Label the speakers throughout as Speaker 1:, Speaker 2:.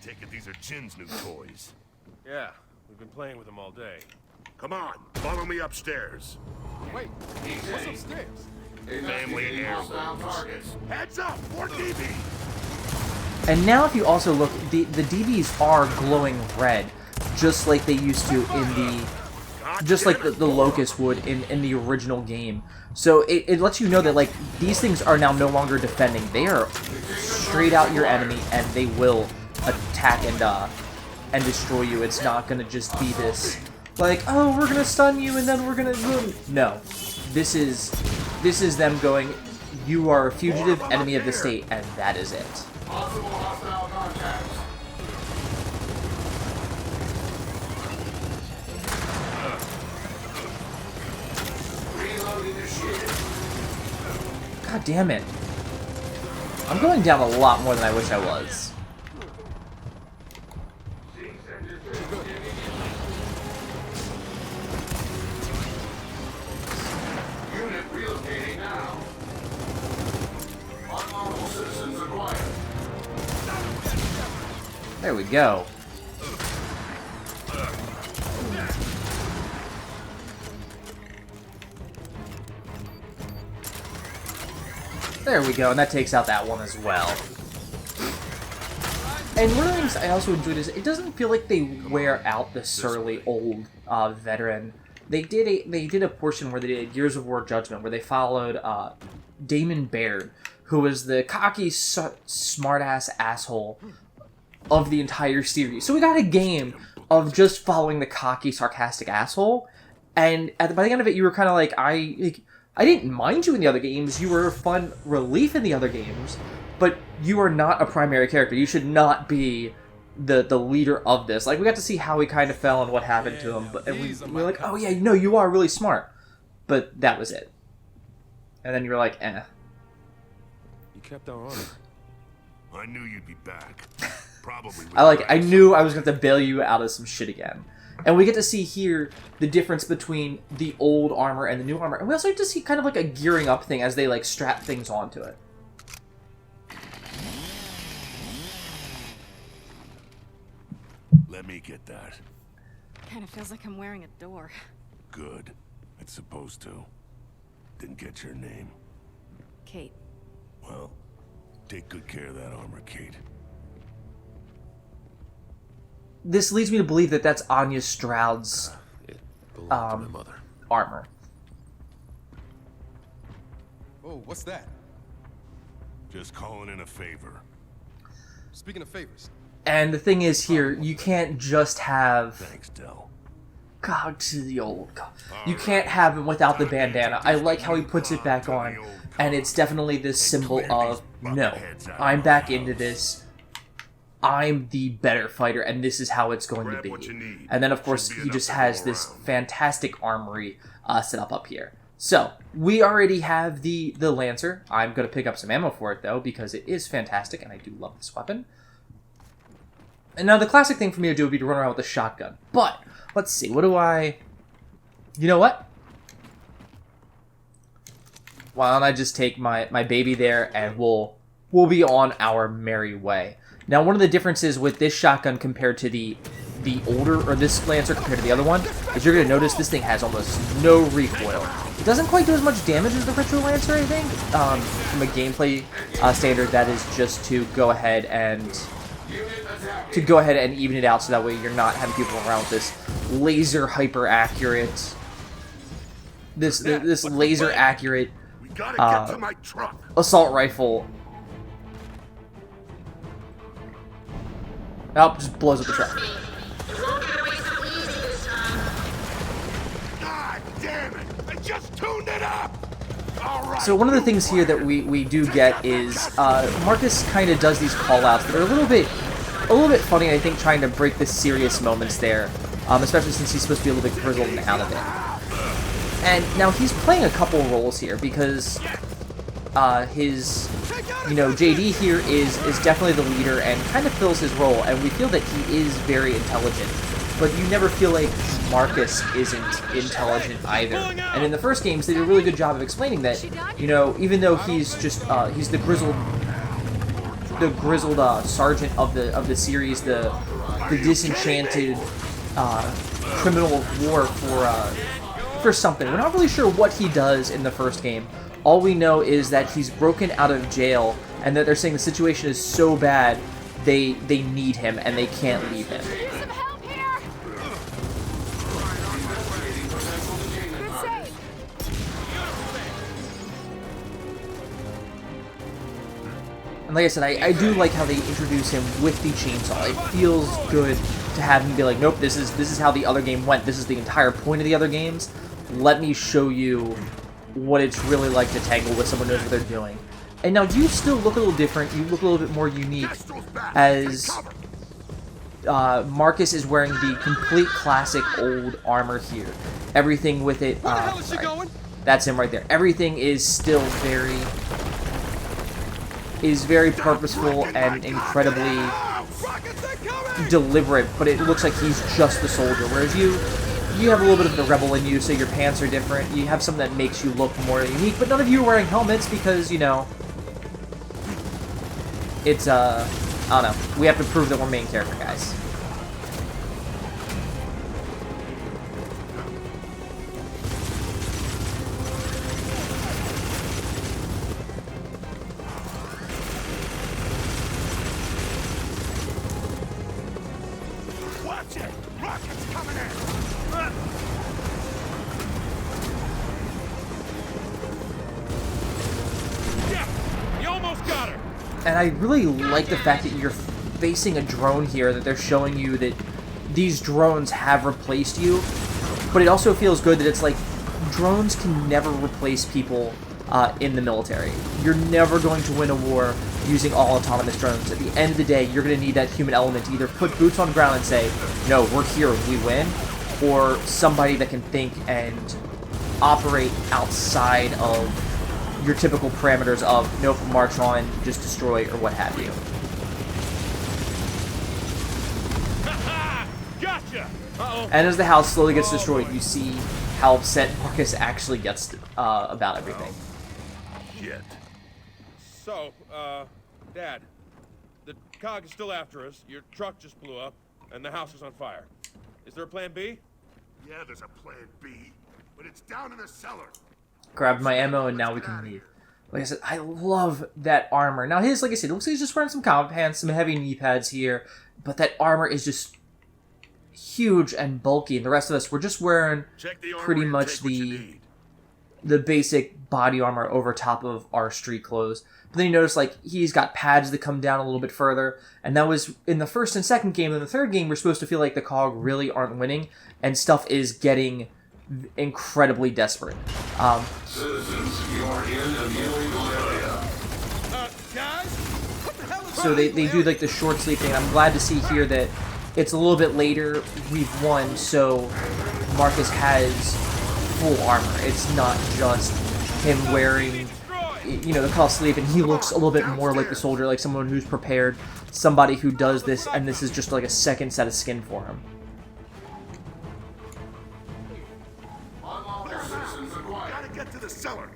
Speaker 1: take it these are Jin's new toys.
Speaker 2: Yeah, we've been playing with them all day.
Speaker 1: Come on, follow me upstairs.
Speaker 2: Wait, what's upstairs?
Speaker 1: Family heirlooms. Heads up, more DB.
Speaker 3: And now if you also look, the DBs are glowing red, just like they used to in the... just like the Locust would in the original game. So it lets you know that, like, these things are now no longer defending. They are straight out your enemy, and they will attack and destroy you. It's not going to just be this, like, oh, we're going to stun you, and then we're going to... No. This is them going, you are a fugitive enemy of the state, and that is it.
Speaker 4: Possible hostile contacts.
Speaker 3: God damn it. I'm going down a lot more than I wish I was.
Speaker 4: Unit relocating now. Unlawful citizens acquired.
Speaker 3: There we go. There we go, and that takes out that one as well. And one of the things I also enjoyed is it doesn't feel like they wear out the surly old veteran. They did a portion where they did Years of War Judgment, where they followed Damon Baird, who was the cocky, smart-ass asshole of the entire series. So we got a game of just following the cocky, sarcastic asshole, and by the end of it, you were kind of like, I didn't mind you in the other games. You were a fun relief in the other games, but you are not a primary character. You should not be the leader of this. Like, we got to see how he kind of fell and what happened to him, but and we were like, oh yeah, no, you are really smart. But that was it. And then you were like, eh.
Speaker 2: You kept our honor.
Speaker 1: I knew you'd be back. Probably.
Speaker 3: I knew I was going to have to bail you out of some shit again. And we get to see here the difference between the old armor and the new armor. And we also get to see kind of like a gearing up thing as they like strap things onto it.
Speaker 1: Let me get that.
Speaker 5: Kind of feels like I'm wearing a door.
Speaker 1: Good. It's supposed to. Didn't get your name.
Speaker 5: Kate.
Speaker 1: Well, take good care of that armor, Kate.
Speaker 3: This leads me to believe that that's Anya Stroud's
Speaker 2: It belonged to my mother.
Speaker 3: armor.
Speaker 6: Oh, what's that?
Speaker 1: Just calling in a favor.
Speaker 6: Speaking of favors.
Speaker 3: And the thing is here, you can't just have...
Speaker 1: Thanks, Del.
Speaker 3: God, to the old... God. You can't have him without the bandana. I like how he puts it back on. And it's definitely this symbol of, no, I'm back into this. I'm the better fighter, and this is how it's going to be. And then, of course, he just has this fantastic armory set up here. So, we already have the Lancer. I'm going to pick up some ammo for it, though, because it is fantastic, and I do love this weapon. And now, the classic thing for me to do would be to run around with a shotgun. But, let's see, what do I... You know what? Why don't I just take my baby there, and we'll be on our merry way. Now, one of the differences with this shotgun compared to the older, or this Lancer compared to the other one, is you're going to notice this thing has almost no recoil. It doesn't quite do as much damage as the Retro Lancer, I think. From a gameplay standard, that is just to go ahead and even it out, so that way you're not having people around with this laser hyper accurate, this laser accurate assault rifle. Oh, just blows up the truck.
Speaker 1: God damn it! I just tuned it up! Alright.
Speaker 3: So one of the things here that we do get is Marcus kind of does these call-outs that are a little bit funny, I think, trying to break the serious moments there, especially since he's supposed to be a little bit grizzled and out of it. And now he's playing a couple roles here because his, JD here is definitely the leader and kind of fills his role, and we feel that he is very intelligent, but you never feel like Marcus isn't intelligent either. And in the first games, they did a really good job of explaining that, even though he's just, he's the grizzled the grizzled sergeant of the series, the disenchanted criminal of war for something. We're not really sure what he does in the first game. All we know is that he's broken out of jail, and that they're saying the situation is so bad they need him and they can't leave him.
Speaker 5: Need some help here! Good save!
Speaker 3: And like I said, I do like how they introduce him with the chainsaw. It feels good to have him be like, nope, this is how the other game went. This is the entire point of the other games. Let me show you what it's really like to tangle with someone who knows what they're doing. And now you still look a little different. You look a little bit more unique as Marcus is wearing the complete classic old armor here. Everything with it.
Speaker 6: Where the hell is she going?
Speaker 3: That's him right there. Everything is still very purposeful and incredibly deliberate, but it looks like he's just the soldier, whereas you have a little bit of the rebel in you, so your pants are different. You have something that makes you look more unique, but none of you are wearing helmets because, you know, it's, I don't know. We have to prove that we're main character guys.
Speaker 1: Watch it! Rockets coming in!
Speaker 2: Yeah, you almost got her.
Speaker 3: And I really like the fact that you're facing a drone here, that they're showing you that these drones have replaced you, but it also feels good that it's like, drones can never replace people in the military. You're never going to win a war using all autonomous drones. At the end of the day, you're going to need that human element to either put boots on the ground and say, no, we're here, we win, or somebody that can think and operate outside of your typical parameters of, nope, march on, just destroy, or what have you.
Speaker 2: Gotcha! Uh-oh.
Speaker 3: And as the house slowly gets destroyed, you see how upset Marcus actually gets about everything.
Speaker 1: Shit.
Speaker 2: So, Dad, the COG is still after us, your truck just blew up, and the house is on fire. Is there a plan B?
Speaker 1: Yeah, there's a plan B, but it's down in the cellar.
Speaker 3: Grabbed my ammo, and now we can leave. Like I said, I love that armor. Now his, like I said, it looks like he's just wearing some combat pants, some heavy knee pads here, but that armor is just huge and bulky, and the rest of us, we're just wearing pretty much the basic body armor over top of our street clothes. But then you notice, like, he's got pads that come down a little bit further, and that was in the first and second game. In the third game, we're supposed to feel like the COG really aren't winning, and stuff is getting incredibly desperate.
Speaker 4: Citizens, you are in an illegal area.
Speaker 6: Guys? What the hell is
Speaker 3: So they do, like, the short sleep thing. I'm glad to see here that it's a little bit later, we've won, so Marcus has full armor. It's not just him wearing, you know, the call sleep, and he looks a little bit more like the soldier, like someone who's prepared, somebody who does this, and this is just like a second set of skin for him.
Speaker 4: All citizens acquired.
Speaker 1: Gotta get to the cellar.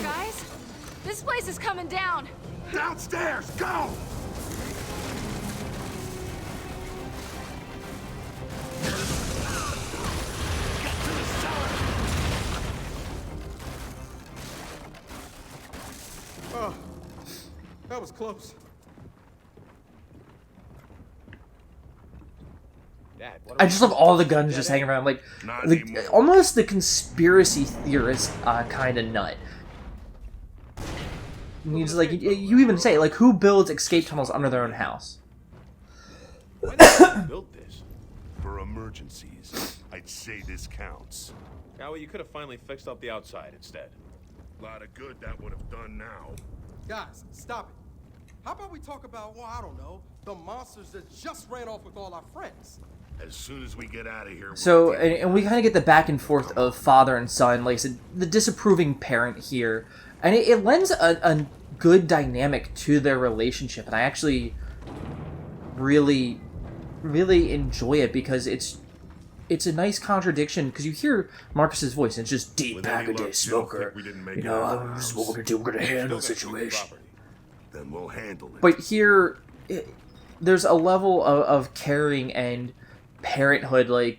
Speaker 5: Guys, this place is coming down.
Speaker 1: Downstairs, go!
Speaker 6: Oh, that was close.
Speaker 2: Dad, what
Speaker 3: I just love all the guns just hanging around, like almost the conspiracy theorist kind of nut. He's like, you even say, like, who builds escape tunnels under their own house?
Speaker 2: Why did you build this?
Speaker 1: For emergencies, I'd say this counts.
Speaker 2: Yeah, well, you could have finally fixed up the outside instead.
Speaker 1: A lot of good that would have done now.
Speaker 6: Guys, stop it. How about we talk about, well, I don't know, the monsters that just ran off with all our friends?
Speaker 1: As soon as we get out of here.
Speaker 3: So, and we kind of get the back and forth of father and son, like I said, the disapproving parent here, and it lends a good dynamic to their relationship, and I actually really enjoy it because it's it's a nice contradiction because you hear Marcus's voice and it's just deep
Speaker 1: With any
Speaker 3: bag of
Speaker 1: luck,
Speaker 3: day
Speaker 1: Jill
Speaker 3: smoker.
Speaker 1: think we didn't make
Speaker 3: You
Speaker 1: it
Speaker 3: know,
Speaker 1: out of the
Speaker 3: I'm just
Speaker 1: house.
Speaker 3: what we're gonna do. We're gonna handle the
Speaker 2: Still got some
Speaker 3: situation.
Speaker 2: property.
Speaker 1: Then we'll handle it.
Speaker 3: But here, there's a level of caring and parenthood. Like,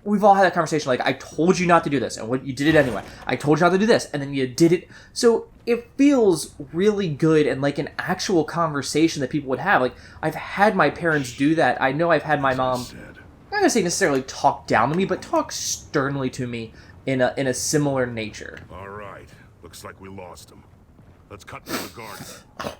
Speaker 3: we've all had that conversation. Like, I told you not to do this, and what you did it anyway. I told you not to do this, and then you did it. So it feels really good and like an actual conversation that people would have. Like, I've had my parents do that. I know I've had my mom,
Speaker 1: Said.
Speaker 3: I'm not gonna say necessarily talk down to me, but talk sternly to me in a similar nature.
Speaker 1: All right. Looks like we lost him. Let's cut through the garden.